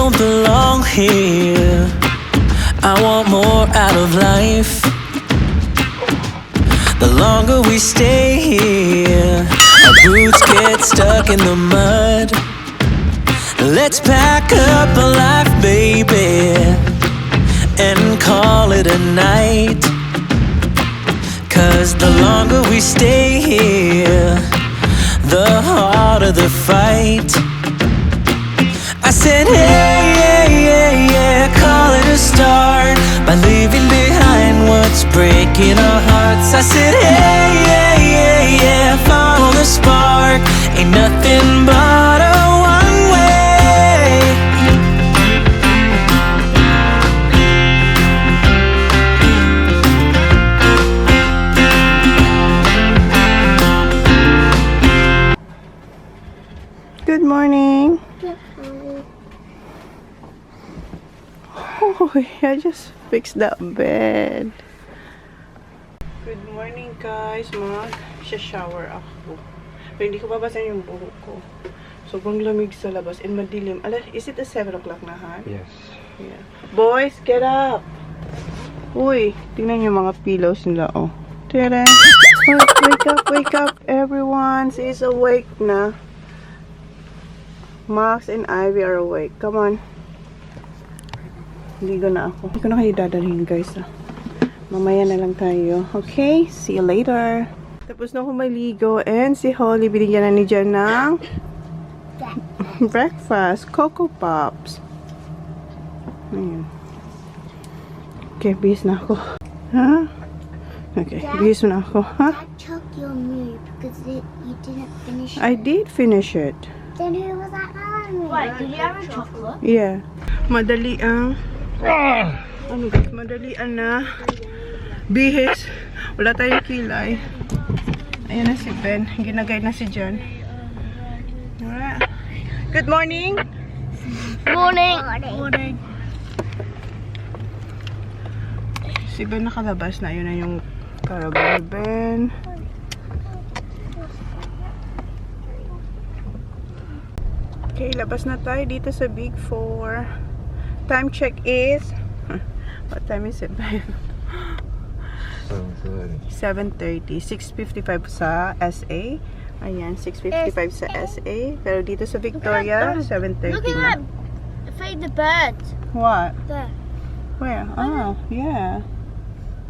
don't belong here. I want more out of life. The longer we stay here, our boots get stuck in the mud. Let's pack up a life, baby, and call it a night. 'Cause the longer we stay here, the harder the fight. I said, hey, yeah, yeah, yeah, call it a start by leaving behind what's breaking our hearts. I said, hey, yeah, yeah, yeah, follow the spark. Ain't nothing but a one way. Good morning. Oh, I just fixed that bed. Good morning guys. Mag-shower ako. Pero hindi ko babasan yung buhok ko. Sobrang lamig sa labas and madilim. Is it a 7 o'clock na, ha? Yes. Yeah. Boys, get up! Uy, tingnan yung mga pillows nila, oh. Tere! Wake up, everyone! She's awake na. Max and Ivy are awake. Come on. Ligo na ako. Hindi ko na kayo dadalhin, guys. Mamaya na lang tayo. Okay? See you later. Tapos na ako maligo. And si Holly, binigyan na ni Jan ng breakfast. Cocoa Pops. Ayan. Okay, bihis na ako. Ha? Okay, bihis na ako. Ha? That took your mood because you didn't finish it. I did finish it. Then who was that on? Wait, did you have a chocolate? Yeah. Madali ang... Ano guys? Madali ang na bihis. Wala tayong kilay. Ayan na si Ben. Ginagay na si John. Alright. Good morning! Morning. Si Ben nakalabas na. Yun na yung caravan Ben. Okay, labas na tayo dito sa Big 4. Time check is... What time is it, babe? 7:30. 6:55 sa SA. Ayan, 6:55 sa SA. Pero dito sa Victoria, 7:30 Look at na. that. Feed the birds. What? There. Where? Oh, yeah.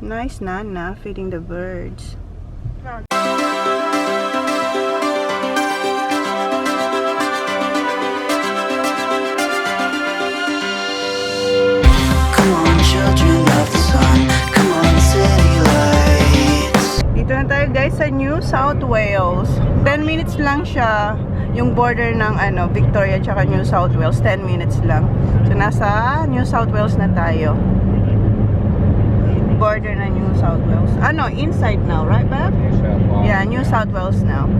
Nice Nana feeding the birds. Children of the sun, come on city lights. Dito na tayo guys sa New South Wales. 10 minutes lang siya. Yung border ng Victoria tsaka New South Wales. 10 minutes lang. So nasa New South Wales na tayo. Border na New South Wales. Inside now, right, Bab? Yeah, New South Wales now.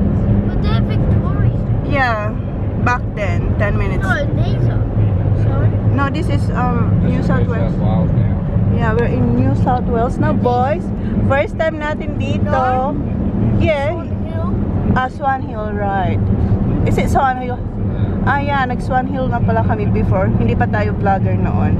But they're Victoria. Yeah, back then, 10 minutes. No, these are. Sorry. No, this is New South Wales. Yeah, we're in New South Wales now, boys. First time natin dito. Yeah. Swan Hill, right. Is it Swan Hill? Yeah, nag-Swan Hill na pala kami before. Hindi pa tayo vlogger noon.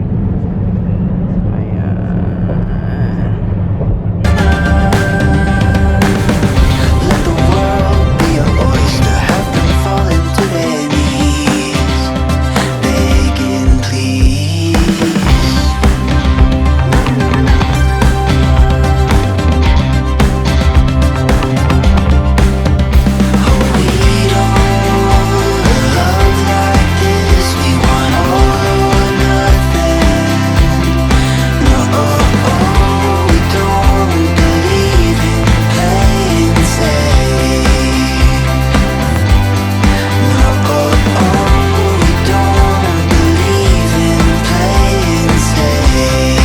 Let the world be your oyster. Have them fall into their knees, begging please. Oh, we don't want love like this. We want all or nothing. No, we don't believe in playing safe. No, we don't believe in playing safe.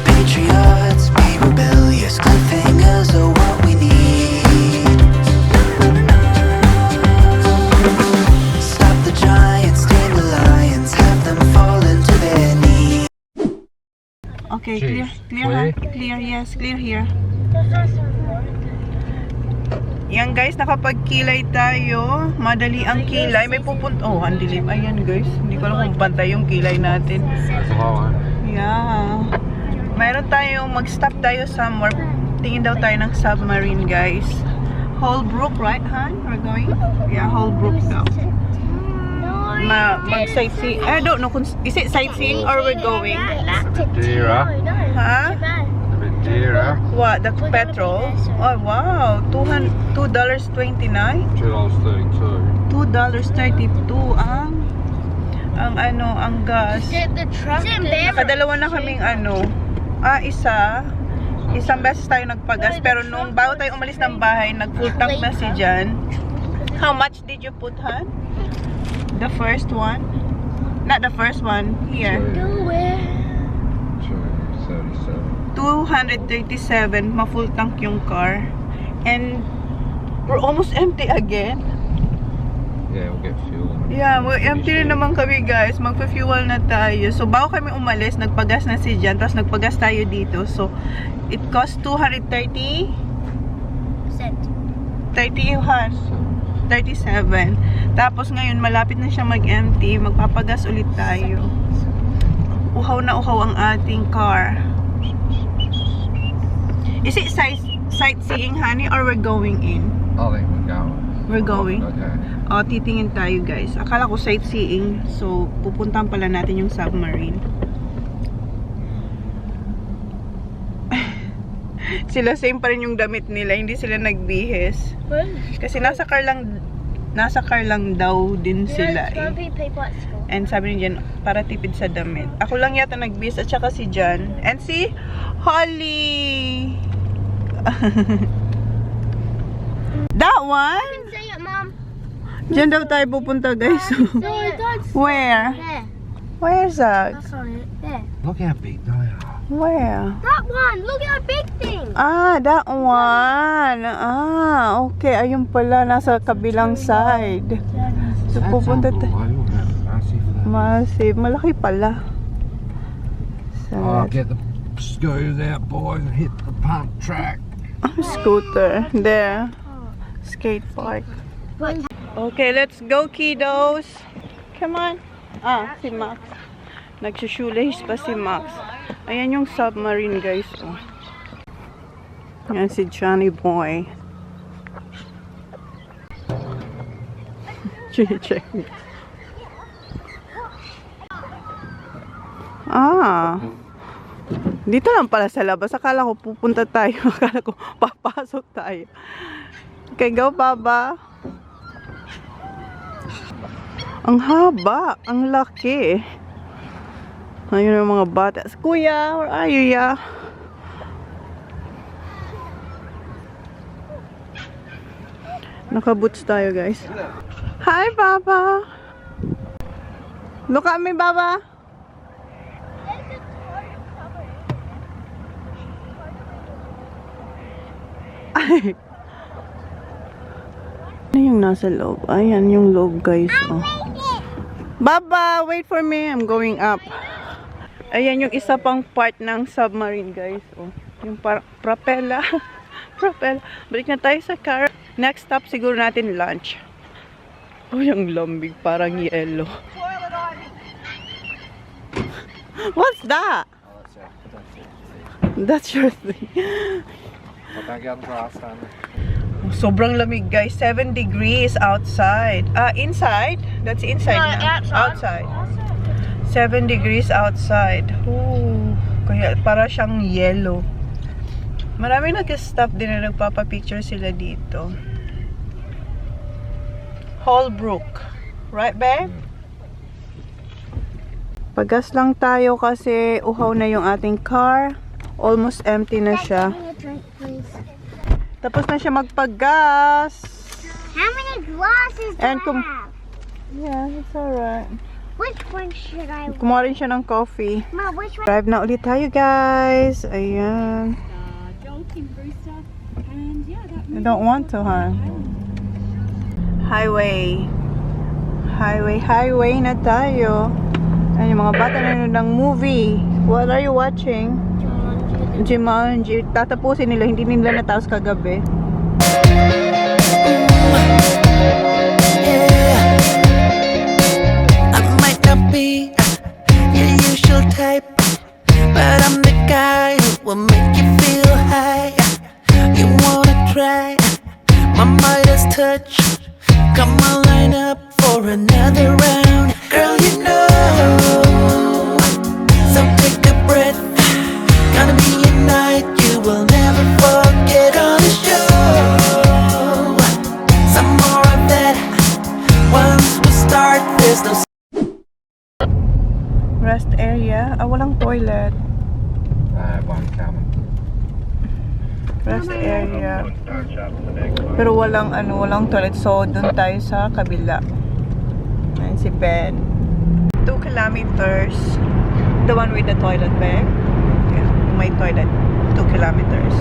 Patriots, be rebellious. Cliffhangers are what we need. Stop the giants, tame the lions. Have them fall into their knees. Okay, Jeez. clear, ha? Clear, yes, clear here. Yan guys, nakapagkilay tayo. Madali ang kilay. May pupunta. Oh, ang dilim. Ayan guys. Hindi ko alam kung bantay yung kilay natin. Yeah. Mayroon tayong mag-stop tayo somewhere. Tingin daw tayo ng submarine guys. Holbrook, right, Han? We're going? Yeah, Holbrook daw. Mag-sightseeing. I don't know. Is it sightseeing or we're going? Dearer. Huh? A bit dearer. What? The petrol? Oh, wow. $2.29? $2.32. $2.32 ang gas. Nakadalawa na kaming isang beses tayo nagpagas, pero nung bago tayo umalis ng bahay, nag-full tank na si Jan. How much did you put, Han? The first one? Not the first one. Here. 237. Ma-full tank yung car. And we're almost empty again. Yeah, we'll get fuel. Yeah, we're empty na naman kami guys. Magpa-fuel na tayo. So, bago kami umalis, nagpagas na si Jan. Tapos nagpagas tayo dito. So, it cost 230? 37. Tapos ngayon, malapit na siya mag-empty. Magpapagas ulit tayo. Uhaw na uhaw ang ating car. Is it sightseeing, honey, or we're going in? I think we're going. We're going? Okay. O, titingin tayo, guys. Akala ko sightseeing. So, pupuntahan pala natin yung submarine. Sila same pa rin yung damit nila. Hindi sila nagbihis. Kasi nasa car lang daw din sila eh. And sabi ni Jan, para tipid sa damit. Ako lang yata nagbihis at saka si Jan. And si Holly! That one? Say it, Mom. Diyan daw tayo pupunta, guys. Where? There. Where's that? That's on it. There. Look how big they are. Where? That one. Look at the big thing. Ah, that one. Ah, okay. Ayun pala, nasa kabilang side. So, pupunta tayo. Massive. Malaki pala. Oh, get the scooters out, boys, and hit the pump track. Scooter. There. Skate park. Okay, let's go, kiddos. Come on. Ah, si Max. Nagsushoelace pa si Max. Ayan yung submarine, guys. Oh. Ayan si Johnny Boy. Check. Ah. Dito lang pala sa labas. Akala ko pupunta tayo. Akala ko papasok tayo. Okay, go, Baba. Ang haba. Ang laki. Ayun ang mga bata. Kuya, where are you, ya? Naka-boots tayo, guys. Hi, Baba. Look at me, Baba. Ay. Ano yung nasa loob? Ayan yung loob, guys. Oh. Baba, wait for me. I'm going up. Ayan yung isa pang part ng submarine, guys. Oh. Yung propela. Propela. Balik na tayo sa car. Next stop, siguro natin lunch. Oh, yung lambig. Parang yellow. What's that? That's your thing. Sobrang lamig, guys. 7 degrees outside. Inside? That's inside na. Outside. 7 degrees outside. Ooh. Kaya para siyang yellow. Maraming nag-stop din na nagpapapicture sila dito. Holbrook. Right, babe? Pagas lang tayo kasi uhaw na yung ating car. Almost empty na siya. Tapos na siya magpagas. How many glasses do I have? Yeah, it's alright. Which one should I want? Kumuha rin siya ng coffee. Mom, which one? Drive na ulit tayo, guys. Ayan. I don't want to, huh? Highway na tayo. Ayan yung mga bata na ng movie. What are you watching? Jumanji. Tatapusin nila, hindi nila natapos kagabi. Midas touch. Come on, line up for another round. Girl, you know. So take a breath. Gonna be a night you will never forget on the show. Some more of that. Once we start, there's no Rest area. Walang toilet. One coming. Rest area. Pero walang walang toilet. So, doon tayo sa kabila. Ayan si Ben. 2 kilometers. The one with the toilet bag. Yeah, may toilet. 2 kilometers.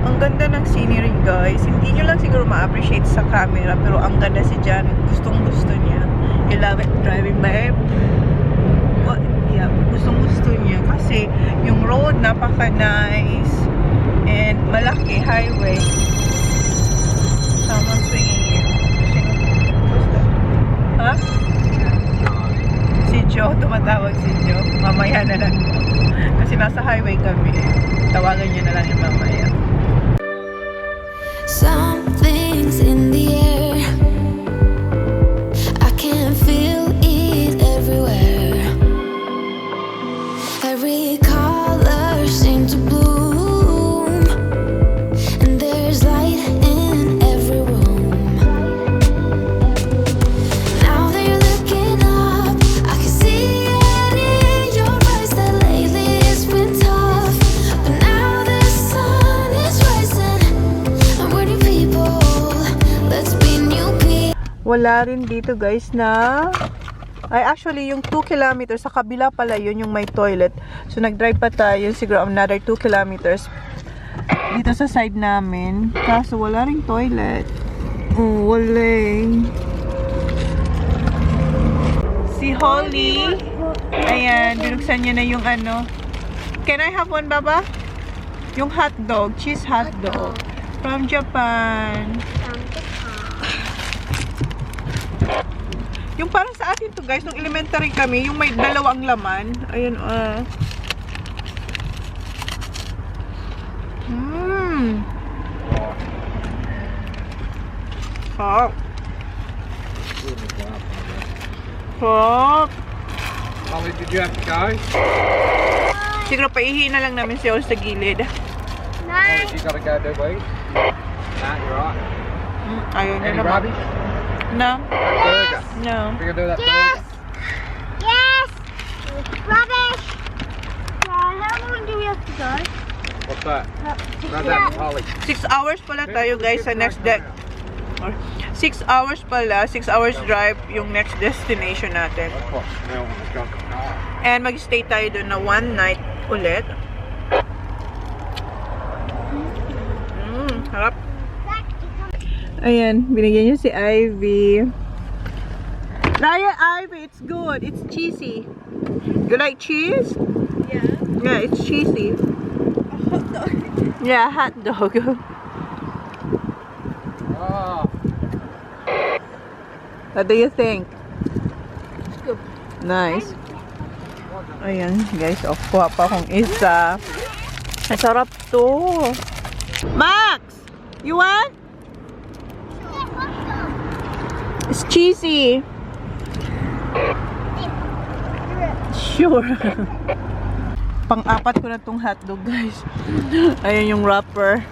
Ang ganda ng scenery, guys. Hindi nyo lang siguro ma-appreciate sa camera. Pero ang ganda si Jan. Gustong gusto niya. You love it driving by. Yeah, gustong gusto niya. Kasi yung road napaka-nice. And malaki highway. Someone swinging here. Who's that? Ha? Si Joe. Tumatawag si Joe. Mamaya na lang. Kasi nasa highway kami. Tawagan niya na lang yung mamaya. Something's in the air. I can feel it everywhere. Every color seems to bloom, and there's light in every room. Now that you're looking up, I can see it in your eyes that lately it's been tough. But now the sun is rising, and we're new people. Let's be new people. Wala rin dito, guys, na actually yung 2 kilometers sa kabila pala yun yung may toilet. So nag-drive pa tayo siguro another 2 kilometers dito sa side namin. Kaso wala ring toilet. Oh, wala. Si Holly, ayan, binuksan niya na yung Can I have one, Baba? Yung hot dog, cheese hot dog from Japan. Yung parang sa atin to, guys, nung elementary kami, yung may dalawang laman. Ayun, Hot. Hot. Molly, did you have to go? Siguro paihiin na lang namin siya sa gilid. Molly, you gotta go do we? Nah, you're right. Ayun na Any naman. rubbish? No. Burger. No. We can do that Yes. burger. Yes. Rubbish. How long do we have to go? What's that? Grab that from Holly. 6 hours pala tayo, guys, sa next 6 hours pala, 6 hours drive yung next destination natin. That's what smell when it's got the car. And mag-stay tayo doon na 1 night ulit. Harap. Ayan, binigyan niya si Ivy. Raya, Ivy, it's good. It's cheesy. You like cheese? Yeah. Yeah, it's cheesy. A hot dog. Yeah, hot dog. Oh, What do you think? Good. Nice. Ayan, guys. Oh, kuha pa akong isa. Masarap to. Max! You want? It's cheesy. Sure. Pang-apat ko na tong hotdog, guys. Ayan yung wrapper.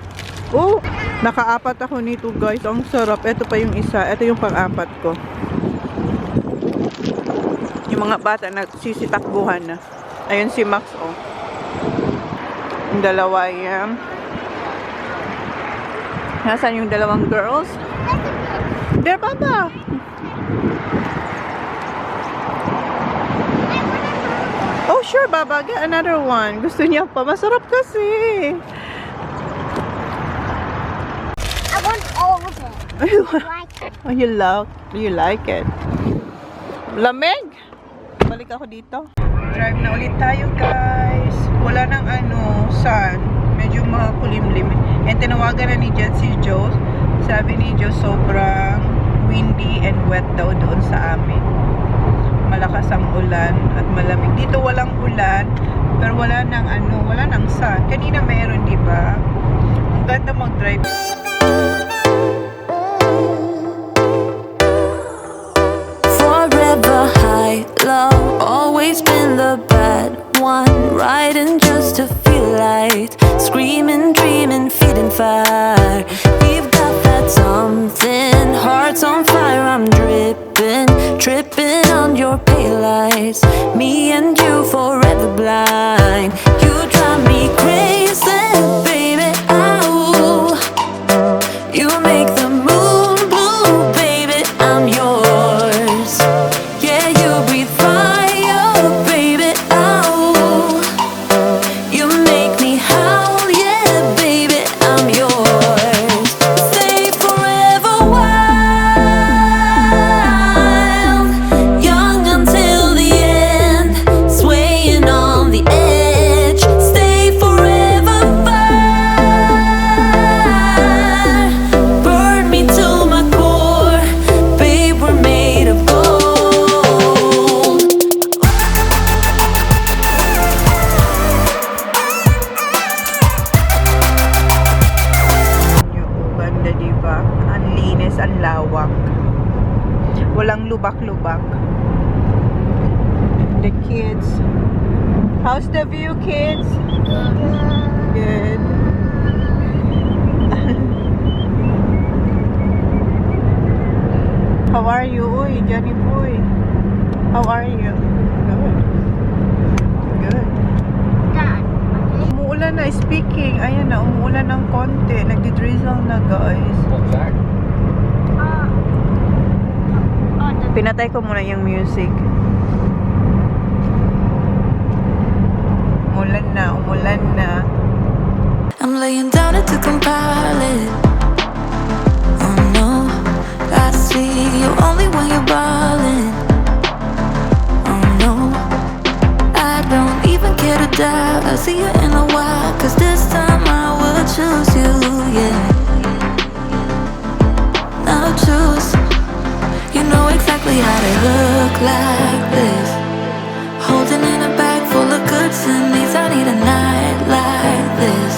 Oh, naka-apat ako nito, guys. Ang sarap. Ito pa yung isa. Ito yung pang-apat ko. Yung mga bata nagsisitakbuhan na. Ayun si Max, oh. Yung dalawa yan. Nasaan yung dalawang girls? There, Papa. Oh, sure, Baba. Get another one. Gusto niya pa. Masarap kasi. I want all of it. Like it. Oh, you like it. Lamig. Balik ako dito. Drive na ulit tayo, guys. Wala nang sun. Medyo makulimlim. And tinawagan na ni Jen si Joe. Sabi ni Joe, sobrang windy and wet daw doon sa amin. Malakas ang ulan at malamig. Dito walang ulan, pero wala nang sun. Kanina meron, di ba? Ang ganda mag-drive. days. Me and you forever blind. You drive me crazy, baby. Oh, you make the moon blue, baby. I'm yours. Yeah, you breathe fire, baby. Oh, you make me howl, yeah, baby. I'm yours. Stay forever wild, young until the end, swaying on the edge. Stay forever fire, burn me to my core, babe, we're made of gold. Yung ganda, diba? Ang linis, ang lawak. Walang lubak-lubak. The kids. How's the view, kids? Good. How are you? Uy, Johnny boy. How are you? Good. Good. Dad. Umuulan na, speaking. Ayan na, umuulan ng konti. Nagdi-drizzle na, guys. What's that? Pinatay ko muna yung music. Umulan na, umulan na. I'm laying down it to compile it. Oh no, I see you only when you're ballin'. Oh no, I don't even care to doubt. I'll see you in a while, 'cause this time I will choose you, yeah. Now choose. You know exactly how to look like this. Holding in a bag full of goods and needs. I need a night like this.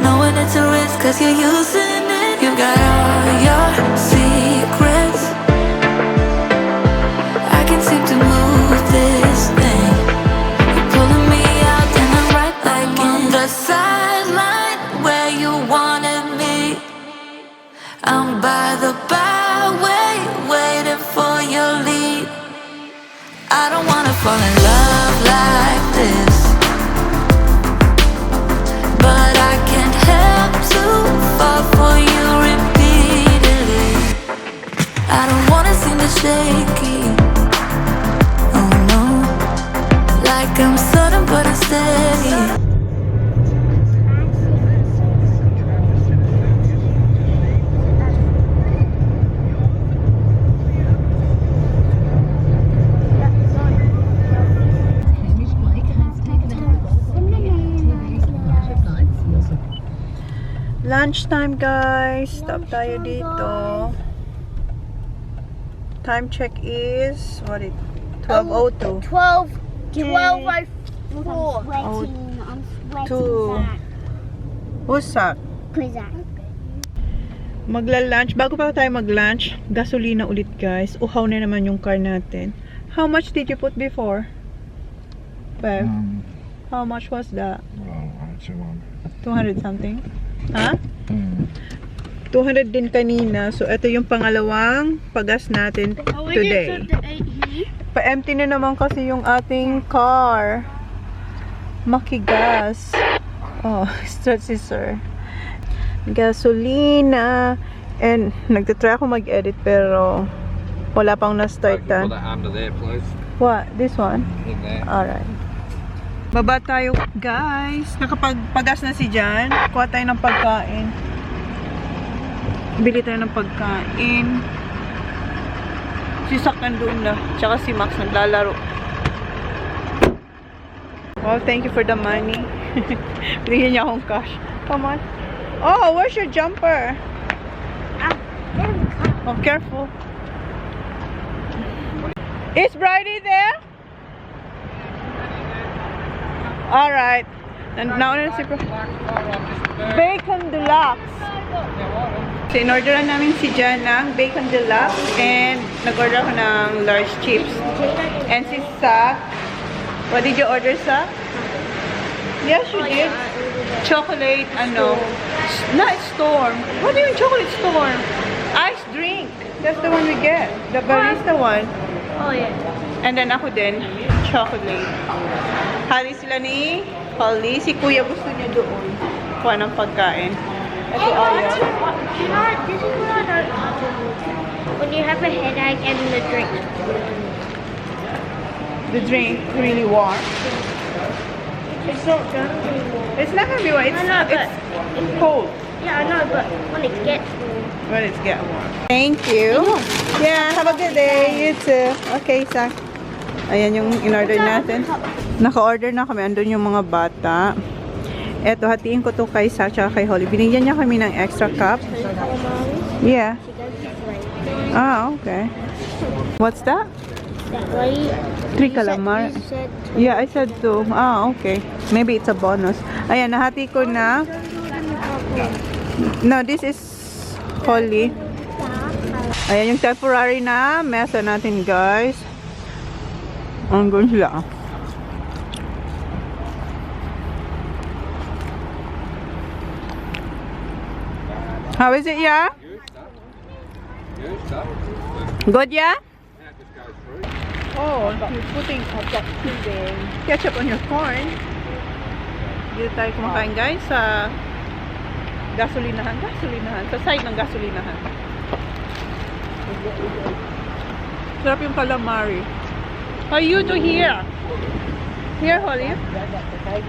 Knowing it's a risk 'cause you're using it. You got all your secrets. I can seem to move this thing. You're pulling me out and I'm right back in the sideline where you wanted me. I'm by the byway, waiting for your lead. I don't wanna fall in love like this, but I can't help to fall for you repeatedly. I don't wanna seem to shaky. Oh no, like I'm sudden but I'm steady. Lunchtime, guys. Stop tayo dito. Time check is, what is 12:02. 12. Okay. 12:04. Oh, I'm sweating. two. Who's that? Zach. Magla-lunch. Bago pa tayo mag-lunch, gasolina ulit, guys. Uhaw na naman yung car natin. How much did you put before? Bev? How much was that? Well, 200 something? Ha? 200 din kanina. So, ito yung pangalawang pagas natin today. Pa-empty na naman kasi yung ating car. Makigas. Oh, start si sir. Gasolina. And, nagtatry ako mag-edit pero wala pang na-startan. Put that under there, please. What? This one? In there. Alright. Baba tayo, guys. Nakapagpagas na si Jan. Kuha tayo ng pagkain. Bili tayo ng pagkain. Si Sak nandun na. Tsaka si Max naglalaro. Well, thank you for the money. Bigyan niya akong cash. Come on. Oh, where's your jumper? Oh, careful. Is Bridie there? Alright. Nauna na si Bacon Deluxe. So, in-orderan namin si Jan ng Bacon Deluxe and nag-order ako ng large chips. And si Sak, what did you order, Sak? Yes, you did. Chocolate, ano? Not Storm. What do you mean chocolate Storm? Ice drink. That's the one we get. The barista one. Oh, yeah. And then ako din, chocolate. Hali sila ni Holly. Si Kuya gusto niya doon. Kuha ng pagkain. Ito ayaw. You know what? This is what I don't do. When you have a headache and the drink. The drink really warm. It's not gonna be warm. It's not gonna be warm. I know, but It's cold. yeah, I know, but when it gets warm. When it's get warm. Thank you. Yeah, have a good day. You too. Okay, Sak. Ayan yung in-order natin. Naka-order na kami. Andun yung mga bata. Eto, hatiin ko to kay Sak at kay Holly. Binigyan niya kami ng extra cup. Yeah. She goes this way. Ah, okay. What's that? That way. 3 calamar. You said Yeah, I said 2. Ah, okay. Maybe it's a bonus. Ayan, nahati ko na. No, this is Holly. Ayan yung temporary na mesa natin, guys. Ang ganda sila. How is it, yeah? Good, yeah? Oh, you're putting ketchup on your corn. Dito tayo kumakain, guys, sa gasolinahan. Sa side ng gasolinahan. Sarap yung calamari. How you do here? Here, Holly? You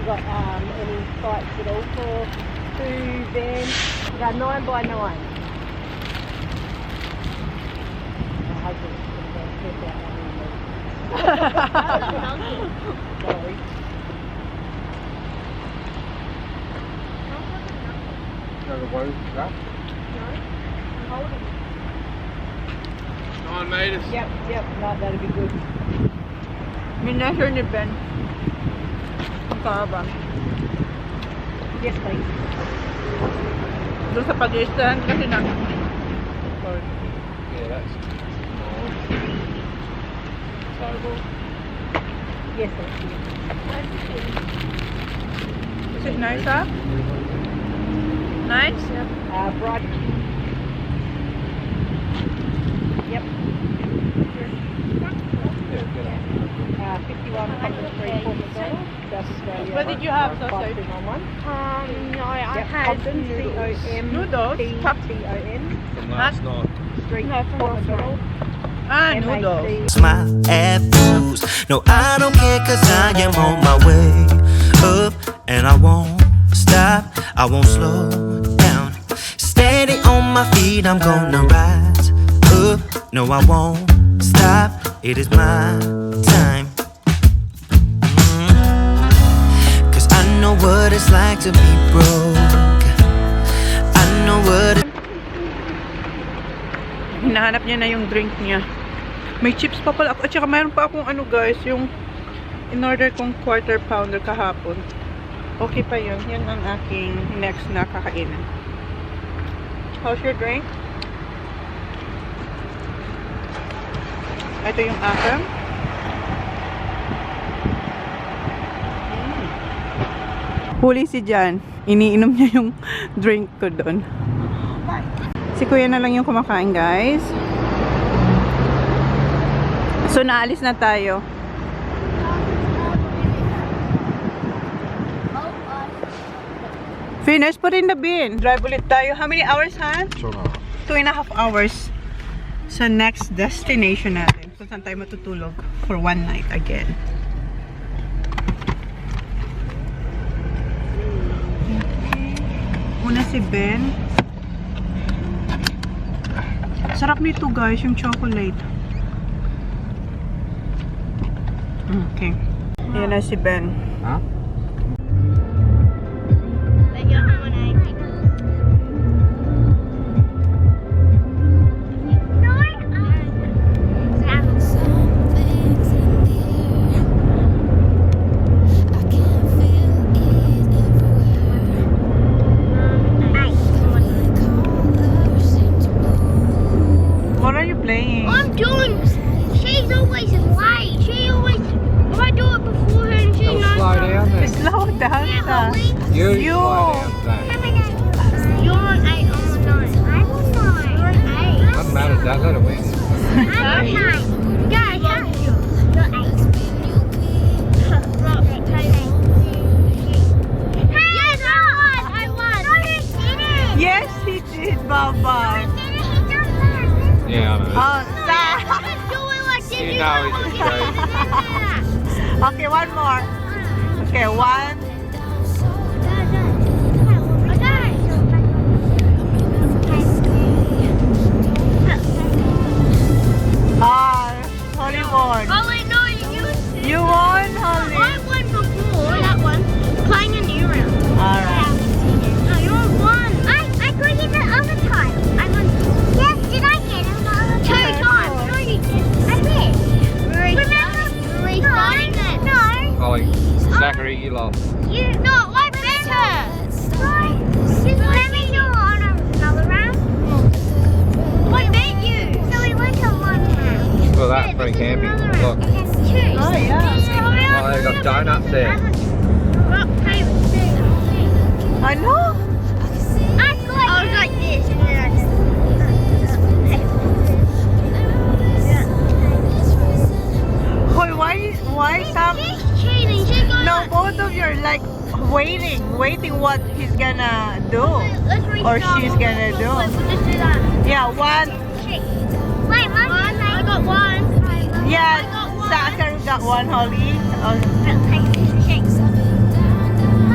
got any sites at all for food then? You got 9 by 9. My husband's going to check out one of them. Sorry. Yep, no, that'll be good. Minasure ni Ben. Ang kaaba. Yes, please. Doon sa pag-i-stand kasi na. Yes, please. Is it nice, huh? Nice? Bright. Yep. 51 Compton Street, Port Macdonald, South Australia. What did you have, sausage? 5211. no, I Yep, had Compton, Noodles? C-O-M-P-T-O-N, Hot? Street, Port Macdonald. Ah, noodles. Smile at fools. No, I don't care, cause I am on my way up, and I won't stop, I won't slow down. Steady on my feet, I'm gonna rise up. No, I won't stop, it is my time. Cause I know what it's like to be broke. I know what it Hinahanap niya na yung drink niya. May chips pa pala ako. At saka mayroon pa akong ano, guys, yung in-order kong quarter pounder kahapon. Okay pa yun. Yan ang aking next na kakainan. How's your drink? Ito yung akin. Huli si Jan. Iniinom niya yung drink ko doon. Si Kuya na lang yung kumakain, guys. So, naalis na tayo. Finish, put in the bin. Drive ulit tayo. How many hours, Han? 2.5 hours. Sa next destination natin. Kung saan tayo matutulog for one night again. Una si Ben. Sarap nito, guys, yung chocolate. Okay. Yan na si Ben. Huh? What are you playing? I'm doing. She's always late. She always. If I do it before her, and she Oh, knows. slow down then. Slow down, Yeah, sa. Holly. You You. slow down, Zane. You're on 8, I'm on 9. I'm on 9. You're on 8. Doesn't matter, does it? It wins. I'm on 9. Yeah, I have you. You're Oh, stop. Do it like this. You know he's a joke. Okay, one more. Okay, one. Ah, Holly won. Oh wait, no, you. You won, Holly. I won before that one. Playing a new round. Alright. No, you won. I got it the other time. I won. Yes, did I get it the other time? 2 times. No, you didn't. I did. Remember? Restarting it. No. Holly, Zachary, you lost. No, I bet her. Let me do it on another round. I bet you. So we went to 1 round. Well, that's pretty campy. Look. Oh, yeah. Oh, they got donuts there. I know. I was like this. Why some? Cheating. She's gonna. No, both of you are like waiting what he's gonna do. Let's restart. Or she's gonna do. Let's do that. Yeah, one. Wait, I got 1. Yeah, I got 1. Zachary got 1, Holly. Oh,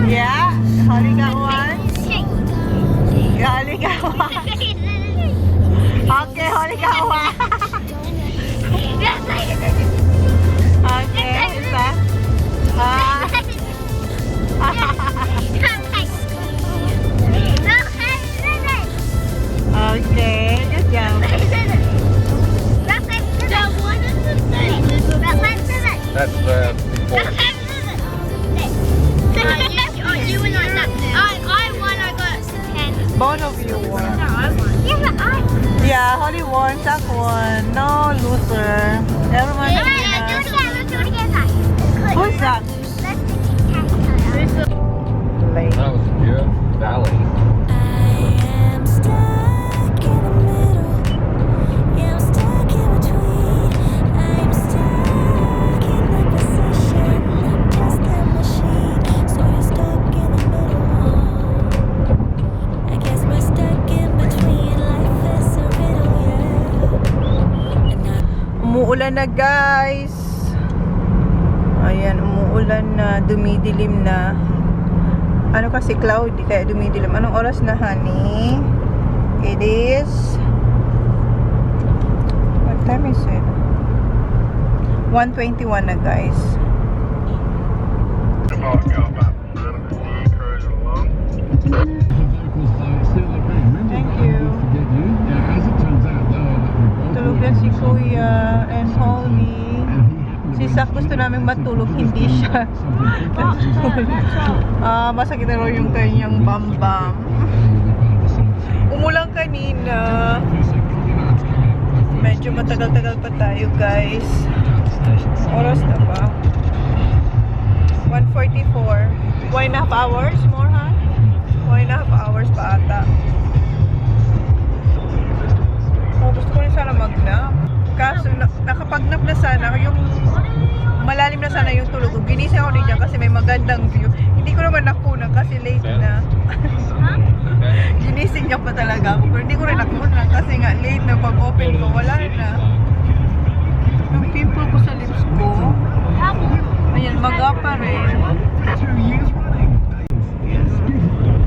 yeah, Holly got 1. Yeah, Holly got 1. Okay, Holly got 1. Okay, isa. Okay, good job. That's before. You were like that. I won. I got 10. Both of you won. No, I won. Yeah, but I. Yeah, Holly won, Zach won. No loser. Everyone's Let's do it again. Who's that? Late. That was pure valley. I'm stuck in the middle. Yeah, I'm stuck in between. I'm stuck in the position. I'm just a machine. So you're stuck in the middle. I guess we're stuck in between. Life is a riddle, yeah. And Umuulan na, guys. Ayan, umuulan na, dumidilim na. Ano kasi cloudy kaya dumidilim. Anong oras na, honey? It is... What time is it? 1:21 na, guys. Thank you. Tulog na si Kuya and Holly. Si Zach gusto namin matulog, hindi siya. Masakit na raw yung kanyang bambam. Umulang kanina. Medyo matagal-tagal pa tayo, guys. Oras na ba? 1:44. 1.5 hours more, ha? 1.5 hours pa ata. Oh, gusto ko rin sana mag-nap. Kaso nakapag-nap na sana. Yung malalim na sana yung tulog ko. Ginising ako dyan kasi may magandang view. Hindi ko naman nakunan kasi late na. Ginising niya pa talaga ako. Pero hindi ko rin nakunan kasi nga late na pag-open ko. Wala na. Yung pimple ko sa lips ko. Ayan, maga pa rin.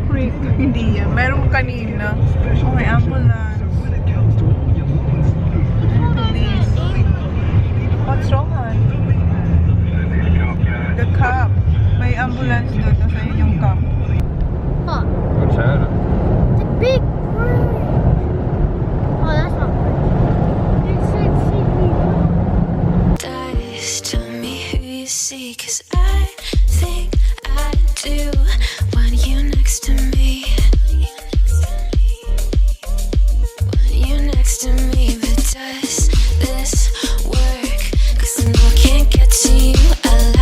Freak. Hindi yan. Meron kanina. Okay, ample na.